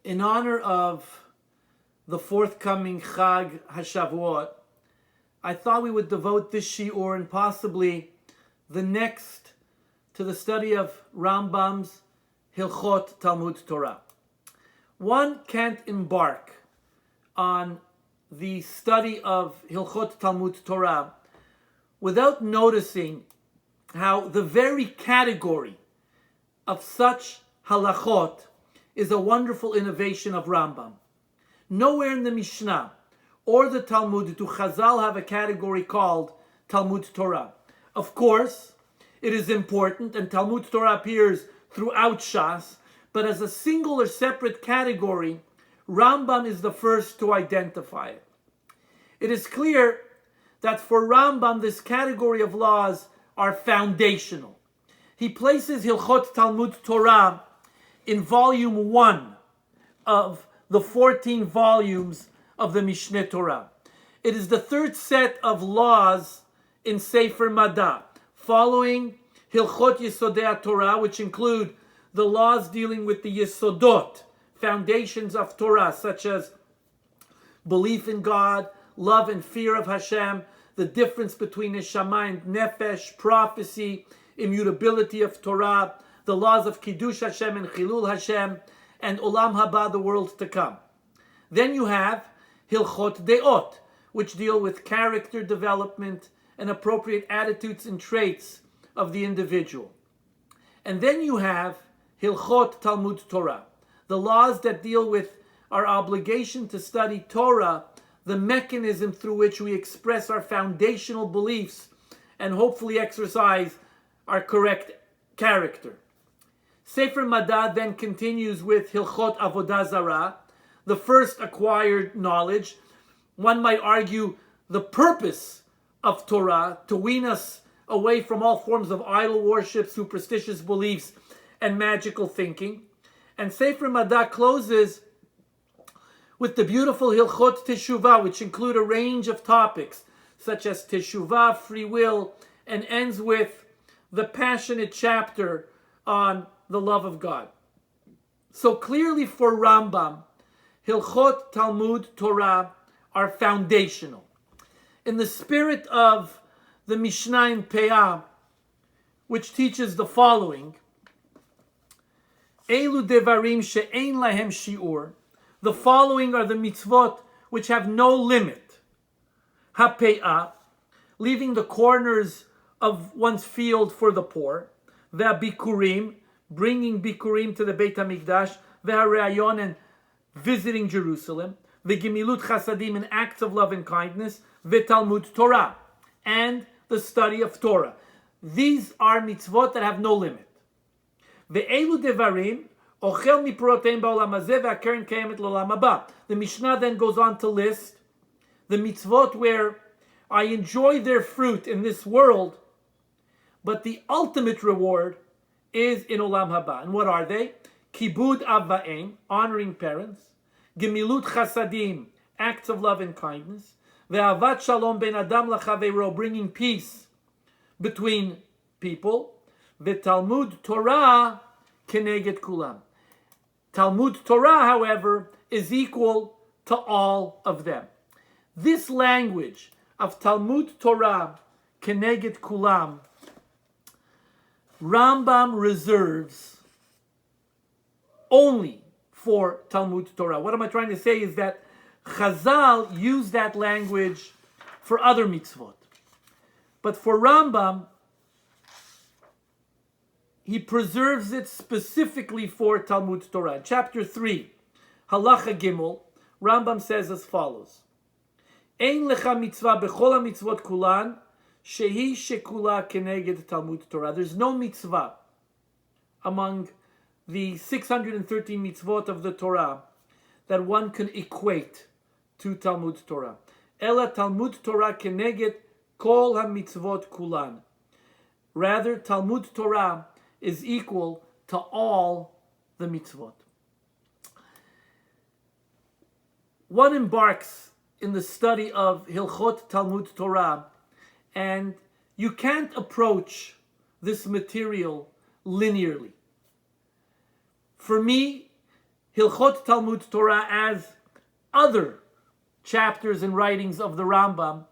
In honor of the forthcoming Chag HaShavuot, I thought we would devote this shiur and possibly the next to the study of Rambam's Hilkhot Talmud Torah. One can't embark on the study of Hilkhot Talmud Torah without noticing how the very category of such halachot is a wonderful innovation of Rambam. Nowhere in the Mishnah or the Talmud do Chazal have a category called Talmud Torah. Of course, it is important, and Talmud Torah appears throughout Shas, but as a single or separate category, Rambam is the first to identify it. It is clear that for Rambam, this category of laws are foundational. He places Hilkhot Talmud Torah in volume 1 of the 14 volumes of the Mishneh Torah. It is the third set of laws in Sefer Mada, following Hilkhot Yesodei Torah, which include the laws dealing with the Yesodot, foundations of Torah, such as belief in God, love and fear of Hashem, the difference between Neshama and Nefesh, prophecy, immutability of Torah, the laws of Kiddush Hashem and Chilul Hashem, and Olam Haba, the world to come. Then you have Hilkhot Deot, which deal with character development and appropriate attitudes and traits of the individual. And then you have Hilkhot Talmud Torah, the laws that deal with our obligation to study Torah, the mechanism through which we express our foundational beliefs and hopefully exercise our correct character. Sefer Mada then continues with Hilkhot Avodah Zarah, the first acquired knowledge. One might argue the purpose of Torah, to wean us away from all forms of idol worship, superstitious beliefs, and magical thinking. And Sefer Mada closes with the beautiful Hilkhot Teshuvah, which include a range of topics, such as Teshuvah, free will, and ends with the passionate chapter on the love of God. So clearly for Rambam, Hilkhot Talmud Torah are foundational. In the spirit of the Mishnah in Peah, which teaches the following: Elu devarim she'ein lahem shi'ur. The following are the mitzvot which have no limit. HaPeah, leaving the corners of one's field for the poor. Ve'abikurim, bringing bikurim to the Beit HaMikdash. Ve'hareayon, and visiting Jerusalem. Ve'gemilut chasadim, and acts of love and kindness. Ve'talmud Torah, and the study of Torah. These are mitzvot that have no limit. Ve'elu devarim, ochel miproteim ba'olam hazeh ve'akeren kayemet l'olam haba. The Mishnah then goes on to list the mitzvot where I enjoy their fruit in this world, but the ultimate reward is in Olam Haba. And what are they? Kibud av va'em, honoring parents. Gemilut chasadim, acts of love and kindness. Ve'avat shalom ben adam lachaveiro, bringing peace between people. Ve'talmud Torah keneged kulam. Talmud Torah, however, is equal to all of them. This language of Talmud Torah keneged kulam, Rambam reserves only for Talmud Torah. What am I trying to say is that Chazal use that language for other mitzvot. But for Rambam, he preserves it specifically for Talmud Torah. Chapter 3, Halacha Gimel, Rambam says as follows: Ein lecha mitzvah bechol mitzvot kulan, shehi shekula keneged Talmud Torah. There's no mitzvah among the 613 mitzvot of the Torah that one can equate to Talmud Torah. Ela Talmud Torah keneged kol ha-mitzvot kulan. Rather, Talmud Torah is equal to all the mitzvot. One embarks in the study of Hilkhot Talmud Torah, and you can't approach this material linearly. For me, Hilkhot Talmud Torah as other chapters and writings of the Rambam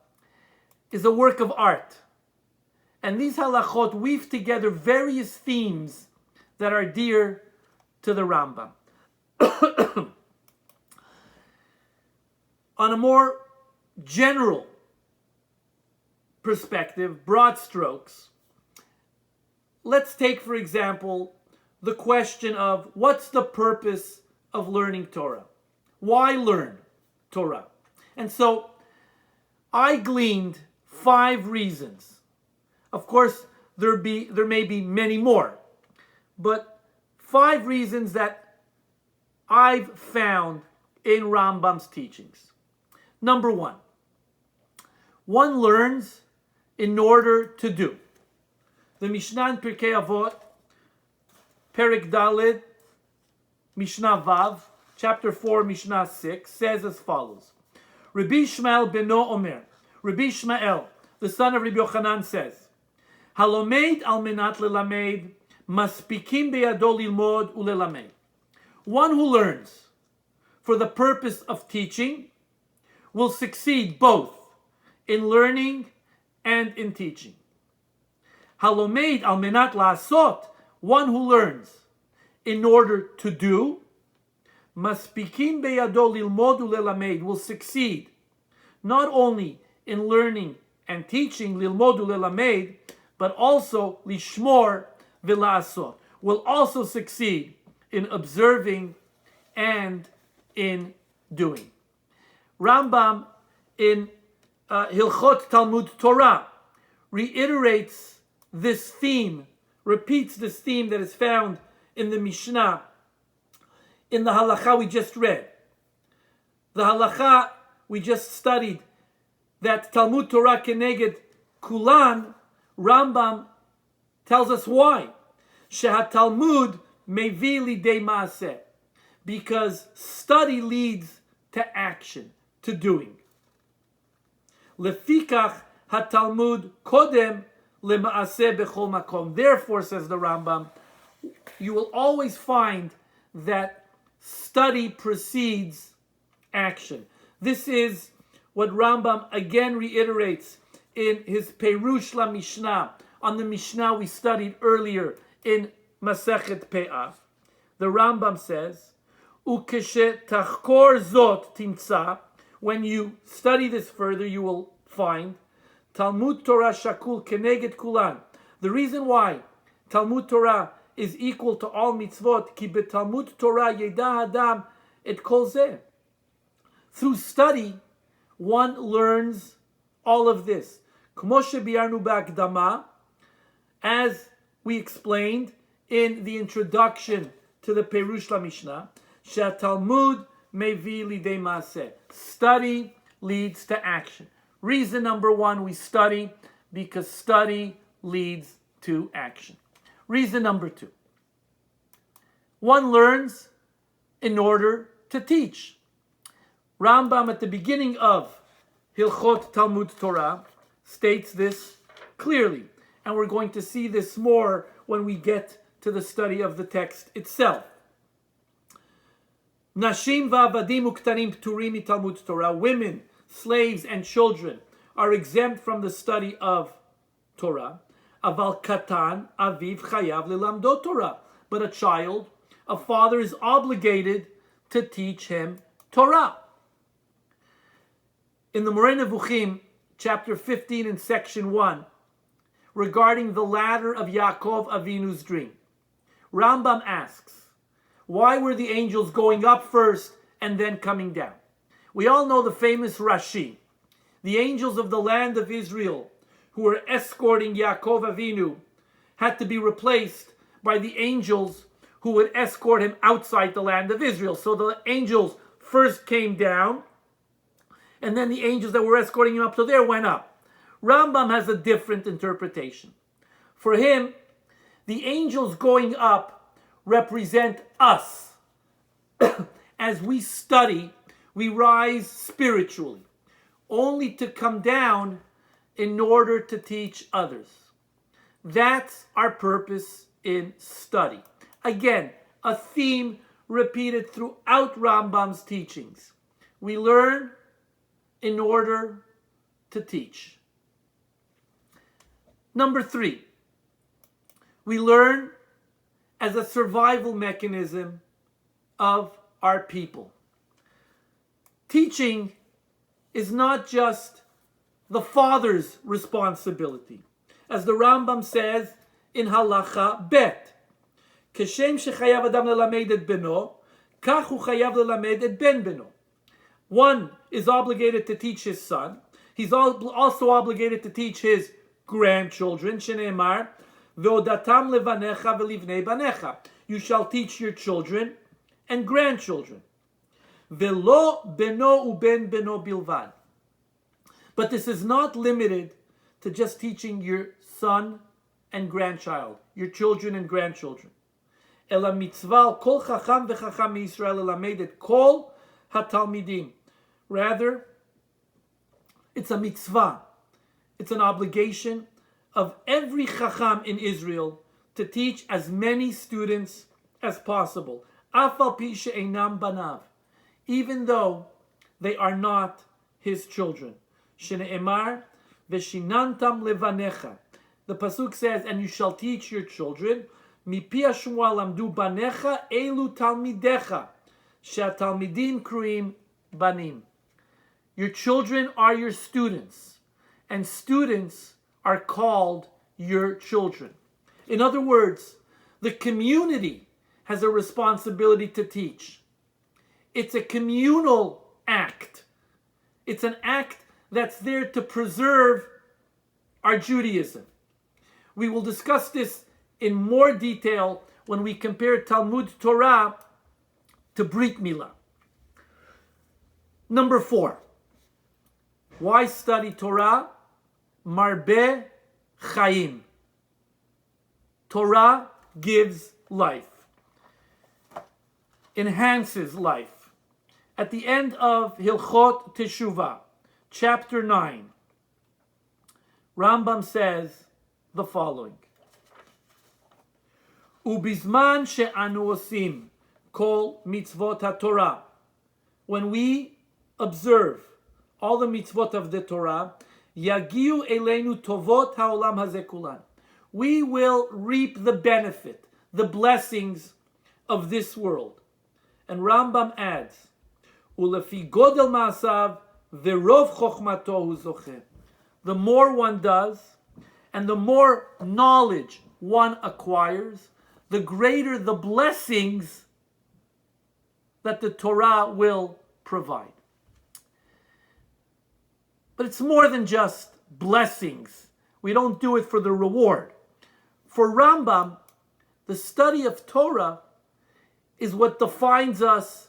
is a work of art. And these halachot weave together various themes that are dear to the Rambam. On a more general perspective, broad strokes, let's take, for example, the question of what's the purpose of learning Torah? Why learn Torah? And so I gleaned 5 reasons. Of course, there may be many more, but 5 reasons that I've found in Rambam's teachings. Number 1, one learns in order to do. The Mishnah in Pirkei Avot, Perek Daled, Mishnah Vav, chapter 4, Mishnah 6, says as follows. Rabbi Shmuel beno Omer, Rabbi Shmuel, the son of Rabbi Yochanan, says, Halomed al menat lelamed, maspikim beyado lilmod ulelamed. One who learns for the purpose of teaching will succeed both in learning and in teaching. Halomed al menat la'asot, one who learns in order to do, maspikim beyado lilmod ulelamed, will succeed not only in learning and teaching, lilmod ulelamed, but also lishmor v'la'asot, will also succeed in observing and in doing. Rambam in Hilkhot Talmud Torah reiterates this theme, repeats this theme that is found in the Mishnah, in the halakha we just read. The halakha we just studied, that Talmud Torah keneged kulan, Rambam tells us why. Shehat Talmud mevi lidei maaseh, because study leads to action, to doing. Lefikach haTalmud kodem lemaaseh bechol makom. Therefore, says the Rambam, you will always find that study precedes action. This is what Rambam again reiterates in his Perush la Mishnah, on the Mishnah we studied earlier in Masechet Pe'ah. The Rambam says, Ukeshe tachkor zot timtza, when you study this further, you will find Talmud Torah shakul keneged kulan. The reason why Talmud Torah is equal to all mitzvot, ki beTalmud Torah yeda adam et kol zeh. Through study, one learns all of this. Kmo shebiarnu ba'akdama, as we explained in the introduction to the Perush la Mishnah, she'Talmud mevi lidei maaseh. Study leads to action. Reason number 1, we study because study leads to action. Reason number 2, one learns in order to teach. Rambam at the beginning of Hilkhot Talmud Torah states this clearly, and we're going to see this more when we get to the study of the text itself. Nashim va'avadim uktanim pturim miTalmud Torah. Women, slaves, and children are exempt from the study of Torah. Aval katan aviv chayav lilamdo Torah. But a child, a father is obligated to teach him Torah. In the Moreh Nevuchim, chapter 15 and section 1, regarding the ladder of Yaakov Avinu's dream, Rambam asks, why were the angels going up first and then coming down? We all know the famous Rashi. The angels of the land of Israel who were escorting Yaakov Avinu had to be replaced by the angels who would escort him outside the land of Israel. So the angels first came down, and then the angels that were escorting him up to there went up. Rambam has a different interpretation. For him, the angels going up represent us. As we study, we rise spiritually, only to come down in order to teach others. That's our purpose in study. Again, a theme repeated throughout Rambam's teachings. We learn in order to teach. Number 3, we learn as a survival mechanism of our people. Teaching is not just the father's responsibility. As the Rambam says in Halacha Bet, Keshem shechayav adam lelamed et beno, kach hu chayav lelamed et ben beno. One is obligated to teach his son. He's also obligated to teach his grandchildren. Sheneemar, ve'odatam levanecha ve'livnei banecha. You shall teach your children and grandchildren. Ve'lo beno uben beno bilvad. But this is not limited to just teaching your son and grandchild, your children and grandchildren. Ela mitzvah kol chacham v'chacham Yisrael elamed et kol hatalmidim. Rather, it's a mitzvah. It's an obligation of every chacham in Israel to teach as many students as possible. Af al pi she'einam banav, even though they are not his children. Shene'emar v'shinantam levanecha. The pasuk says, and you shall teach your children. Mipi Shmuel amdu banecha elu talmidecha, she'atalmidim kruim banim. Your children are your students, and students are called your children. In other words, the community has a responsibility to teach. It's a communal act. It's an act that's there to preserve our Judaism. We will discuss this in more detail when we compare Talmud Torah to Brit Milah. Number 4. Why study Torah? Marbeh Chaim. Torah gives life, enhances life. At the end of Hilkhot Teshuvah, chapter 9, Rambam says the following: Ubizman she'anu osim kol mitzvot haTorah. When we observe all the mitzvot of the Torah, yagiu eleinu tovot haolam hazeh kulan. We will reap the benefit, the blessings of this world. And Rambam adds, Ulefi godel ma'asav verov chochmato hu zocheh. The more one does, and the more knowledge one acquires, the greater the blessings that the Torah will provide. But it's more than just blessings. We don't do it for the reward. For Rambam, the study of Torah is what defines us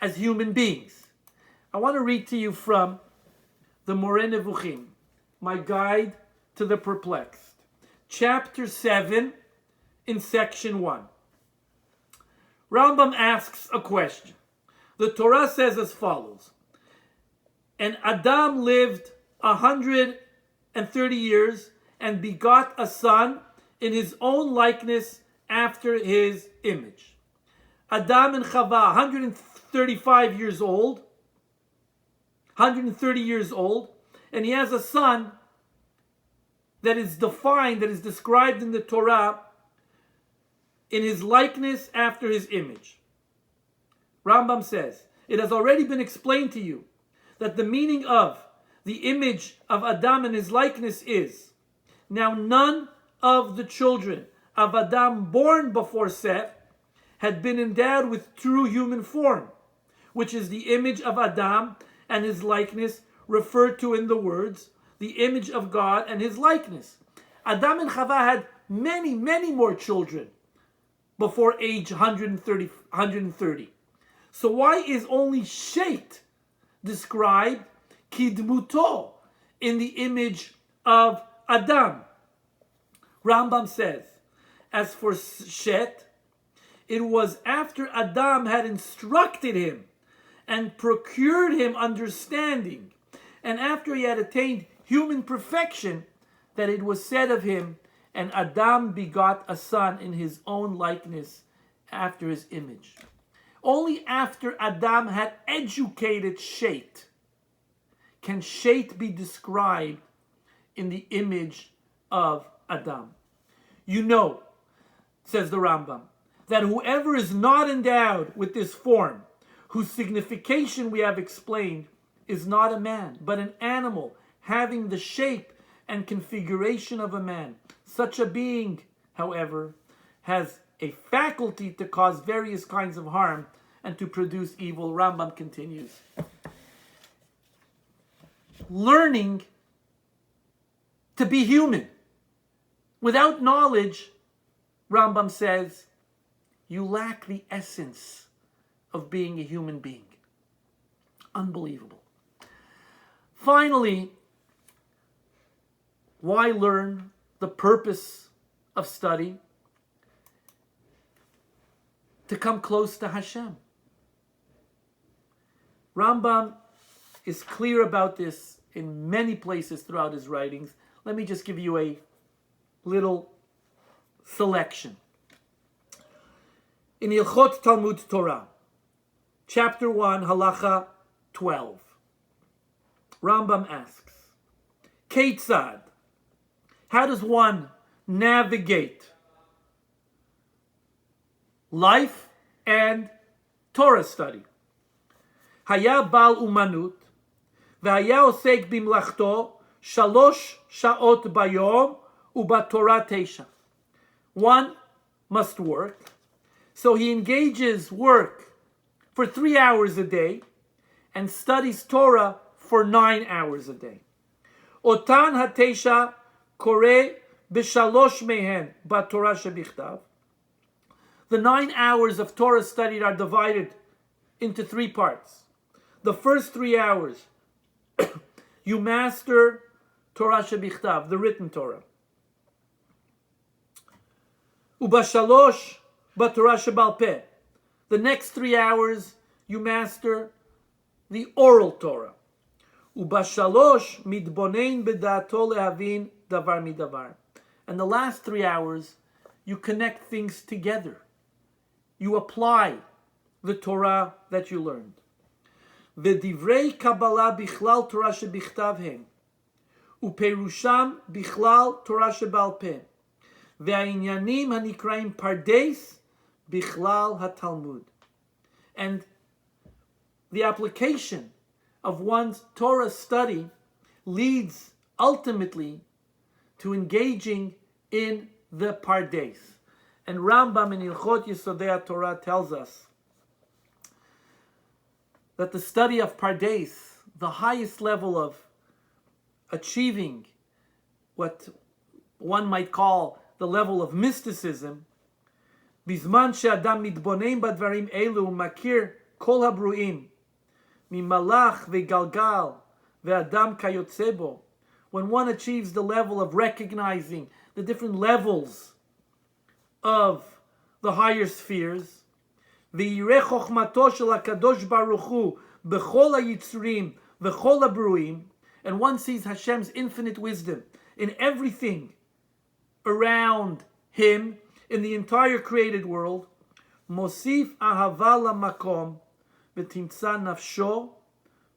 as human beings. I want to read to you from the Moreh Nevuchim, my guide to the perplexed. Chapter 7 in section 1. Rambam asks a question. The Torah says as follows: And Adam lived 130 years and begot a son in his own likeness after his image. Adam and Chava, 135 years old, 130 years old, and he has a son that is defined, that is described in the Torah in his likeness after his image. Rambam says, it has already been explained to you that the meaning of the image of Adam and his likeness is, now none of the children of Adam born before Seth had been endowed with true human form, which is the image of Adam and his likeness referred to in the words, the image of God and his likeness. Adam and Chava had many, many more children before age 130. So why is only Shet described kidmuto in the image of Adam? Rambam says, as for Shet, it was after Adam had instructed him and procured him understanding, and after he had attained human perfection, that it was said of him, and Adam begot a son in his own likeness after his image. Only after Adam had educated Shet can Shet be described in the image of Adam. You know, says the Rambam, that whoever is not endowed with this form, whose signification we have explained, is not a man, but an animal having the shape and configuration of a man. Such a being, however, has a faculty to cause various kinds of harm and to produce evil. Rambam continues. Learning to be human. Without knowledge, Rambam says, you lack the essence of being a human being. Unbelievable. Finally, why learn? The purpose of study? To come close to Hashem. Rambam is clear about this in many places throughout his writings. Let me just give you a little selection. In Hilkhot Talmud Torah, chapter 1, halacha 12, Rambam asks, Keitzad, how does one navigate life and Torah study? Haya bal umanut, v'haya osek bimlachto, 3 sha'ot bayom, ubatorah 9. One must work, so he engages work for 3 hours a day and studies Torah for 9 hours a day. Otan hatesha kore b'shalosh mehen batorah shebichtav. The 9 hours of Torah studied are divided into 3 parts. The first 3 hours, you master Torah shebichtav, the written Torah. Ubashalosh batorah shebal peh. The next 3 hours, you master the oral Torah. Ubashalosh mitbonein bedato lehavin davar midavar. And the last 3 hours, you connect things together. You apply the Torah that you learned. V'divrei Kabbalah bichlal Torah shebichtav hem. Uperusham bichlal Torah shebal peh. Ve'inyanim hanikraim pardes bichlal haTalmud. And the application of one's Torah study leads ultimately to engaging in the pardes. And Rambam in Hilkhot Yesodei Torah tells us that the study of pardes, the highest level of achieving what one might call the level of mysticism, bizman she'adam mitbonein badvarim elu makir kol habruim mimalach ve'galgal ve'adam kayotze bo. When one achieves the level of recognizing the different levels of the higher spheres, ve'yireh chochmato shel HaKadosh Baruch Hu b'chol ha'yitzurim v'chol habruim, and one sees Hashem's infinite wisdom in everything around him, in the entire created world, mosif ahava lamakom v'timtza nafsho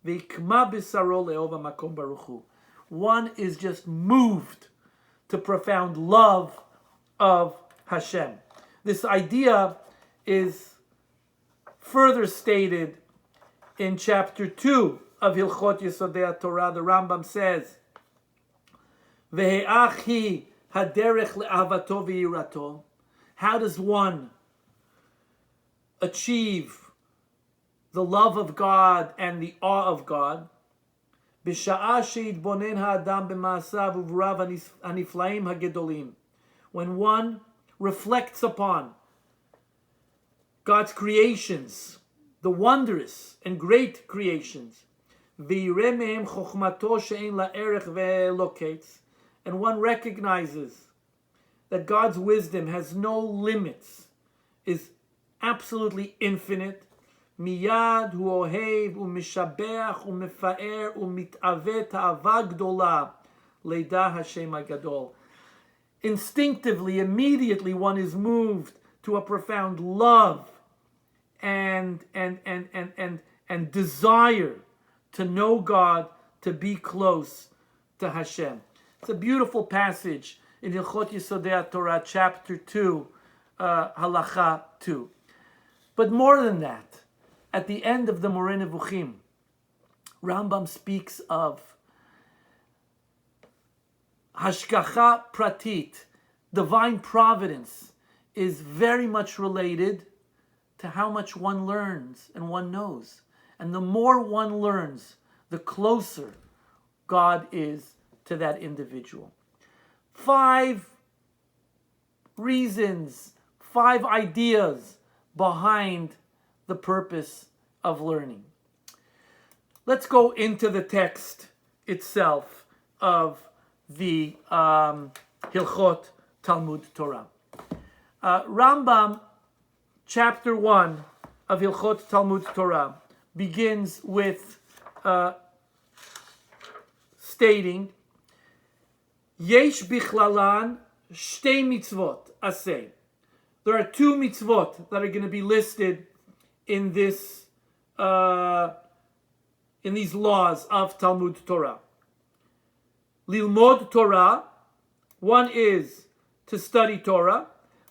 v'ikma b'saro le'ov ha'makom Baruch Hu. One is just moved to profound love of Hashem. This idea is further stated in chapter 2 of Hilkhot Yesodei Torah. The Rambam says, Ve'each hi haderech le'avato v'yirato. How does one achieve the love of God and the awe of God? B'sha'a she'yitbonen ha'adam b'ma'asav u'v'rav haniflaim hagedolim. When one reflects upon God's creations, the wondrous and great creations, v'yireh mehem chokhmato she'en la'erech ve'eloketz, and one recognizes that God's wisdom has no limits, is absolutely infinite. Miyad hu ohev u'mishabeach u'mefa'er u'mit'aveh ta'ava gdola leida Hashem hagadol. Instinctively, immediately, one is moved to a profound love and desire to know God, to be close to Hashem. It's a beautiful passage in Hilkhot Yesodei Torah, chapter 2, halacha 2. But more than that, at the end of the Moreh Nevuchim, Rambam speaks of Hashgacha Pratit, divine providence, is very much related to how much one learns and one knows. And the more one learns, the closer God is to that individual. 5 reasons, 5 ideas behind the purpose of learning. Let's go into the text itself of the Hilkhot Talmud Torah. Rambam, chapter 1 of Hilkhot Talmud Torah, begins with stating, Yesh bichlalan shtei mitzvot aseh. There are 2 mitzvot that are going to be listed in this in these laws of Talmud Torah. Lilmod Torah, one is to study Torah.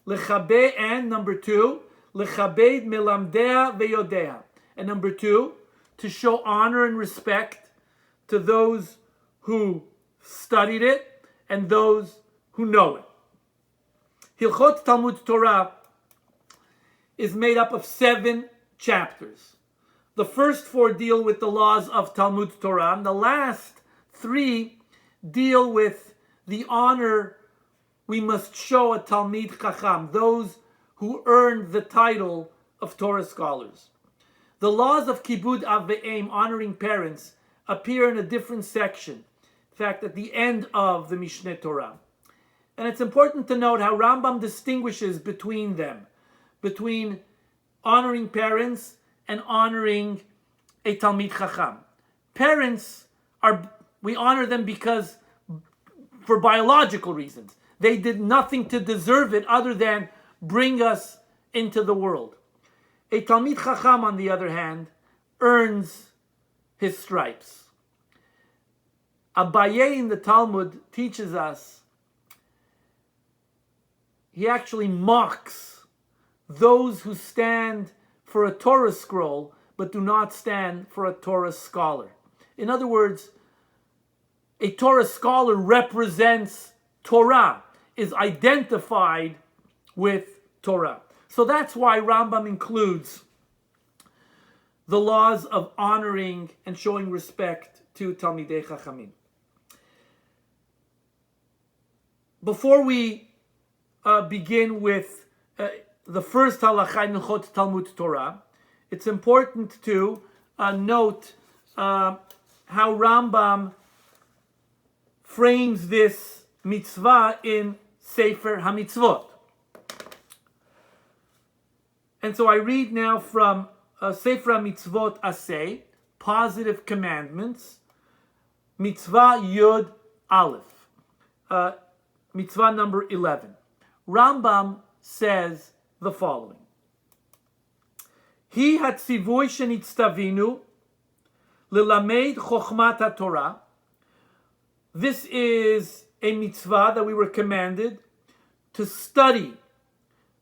Lechabed, and number 2, lechabed melamdea veyodea. And number 2, to show honor and respect to those who studied it and those who know it. Hilkhot Talmud Torah is made up of 7 chapters. The first 4 deal with the laws of Talmud Torah, and the last 3 deal with the honor we must show a Talmid Chacham, those who earned the title of Torah scholars. The laws of Kibud Av Ve'em, honoring parents, appear in a different section. In fact, at the end of the Mishneh Torah. And it's important to note how Rambam distinguishes between them, between honoring parents and honoring a Talmid Chacham. Parents, we honor them because, for biological reasons, they did nothing to deserve it other than bring us into the world. A Talmid Chacham, on the other hand, earns his stripes. Abaye in the Talmud teaches us, he actually mocks those who stand for a Torah scroll but do not stand for a Torah scholar. In other words, a Torah scholar represents Torah, is identified with Torah. So that's why Rambam includes the laws of honoring and showing respect to Talmidei Chachamim. Before we begin with the first halakha in Hilkhot Talmud Torah, it's important to note how Rambam frames this mitzvah in Sefer HaMitzvot. And so I read now from Sefer HaMitzvot Aseh, positive commandments, mitzvah Yud Aleph, mitzvah number 11. Rambam says the following. Hi hatzivui shenitztavinu lilamed chokhmat haTorah. This is a mitzvah that we were commanded to study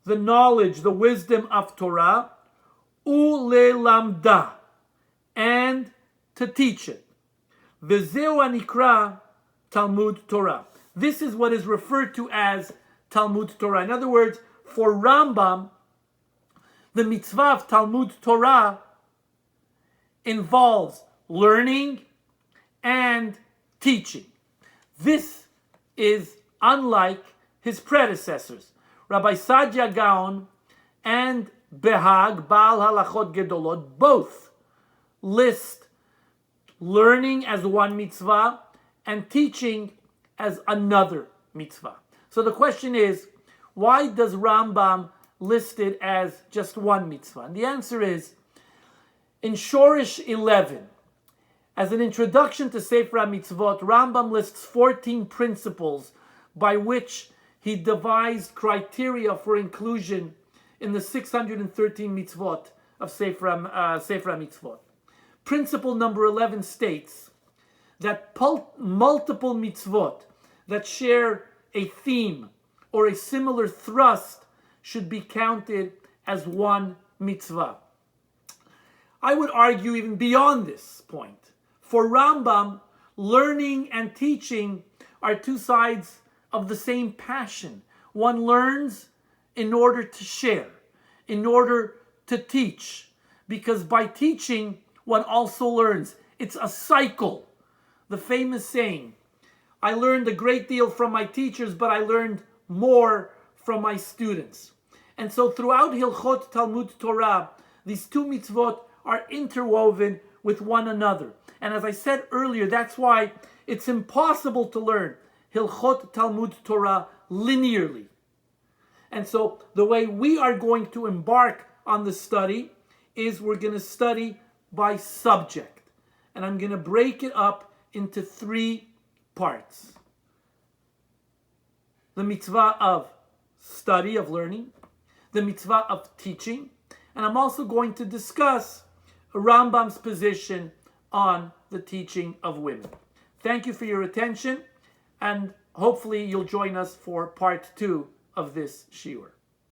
the knowledge, the wisdom of Torah, ulelamda, and to teach it. V'zeu anikra Talmud Torah. This is what is referred to as Talmud Torah. In other words, for Rambam, the mitzvah of Talmud Torah involves learning and teaching. This is unlike his predecessors. Rabbi Sadia Gaon and Behag, Baal Halachot Gedolot, both list learning as one mitzvah and teaching as another mitzvah. So the question is, why does Rambam list it as just one mitzvah? And the answer is, in Shorish 11, as an introduction to Sefer HaMitzvot, Rambam lists 14 principles by which he devised criteria for inclusion in the 613 mitzvot of Sefer HaMitzvot. Principle number 11 states that multiple mitzvot that share a theme or a similar thrust should be counted as one mitzvah. I would argue even beyond this point. For Rambam, learning and teaching are two sides of the same passion. One learns in order to share, in order to teach, because by teaching, one also learns. It's a cycle. The famous saying, I learned a great deal from my teachers, but I learned more from my students. And so throughout Hilkhot, Talmud, Torah, these two mitzvot are interwoven with one another. And as I said earlier, that's why it's impossible to learn Hilkhot, Talmud, Torah linearly. And so the way we are going to embark on the study is we're going to study by subject. And I'm going to break it up into 3 parts. The mitzvah of study, of learning, the mitzvah of teaching, and I'm also going to discuss Rambam's position on the teaching of women. Thank you for your attention, and hopefully you'll join us for part 2 of this shiur.